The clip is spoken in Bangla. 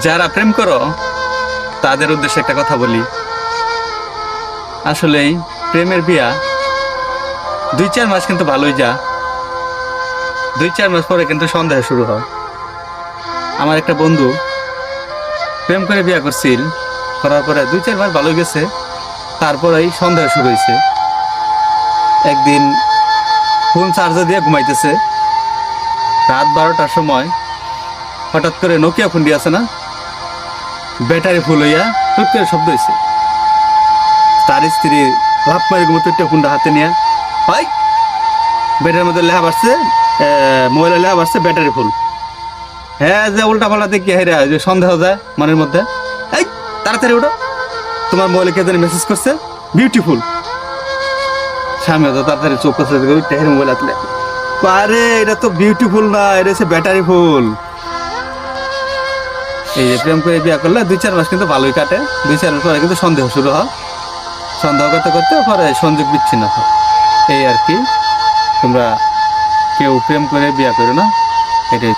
যারা প্রেম করো তাদের উদ্দেশ্যে একটা কথা বলি। আসলেই প্রেমের বিয়া 2-4 মাস কিন্তু ভালোই যা, 2-4 মাস পরে কিন্তু সন্দেহ শুরু হয়। আমার একটা বন্ধু প্রেম করে বিয়া করছিল, করার পরে 2-4 মাস ভালো গেছে, তারপরেই সন্দেহ শুরু হয়েছে। একদিন ফোন চার্জার দিয়ে ঘুমাইতেছে, রাত 12টার সময় হঠাৎ করে নোকিয়া ফোনটি আছে না, ব্যাটারি ফুল হইয়া টুট করে শব্দ হয়েছে। তার স্ত্রী লাভ মারি ঘুমো টুটটা ফোনটা হাতে নিয়ে, হয় ব্যাটারির মধ্যে লেখা বাড়ছে, মোবাইলে লেখা বাড়ছে ব্যাটারি ফুল। হ্যাঁ, যে উল্টা পাল্টা দেখি হেরা যে সন্দেহ যায় মনের মধ্যে, এই তাড়াতাড়ি ওঠো, তোমার মোবাইলে কে জানি মেসেজ করছে বিউটিফুল। স্বামী তো তাড়াতাড়ি চোখ করছে, মোবাইল হাতলে, আরে এটা তো বিউটিফুল না, এটা হচ্ছে ব্যাটারি ফুল। এই যে প্রেম করে বিয়া করলে 2-4 মাস কিন্তু ভালোই কাটে, 2-4 মাস পরে কিন্তু সন্দেহ শুরু হয়, সন্দেহ করতে করতে পরে সংযোগ বিচ্ছিন্ন হয়। এই আর কি, তোমরা কেউ প্রেম করে বিয়া করো না, এটাই।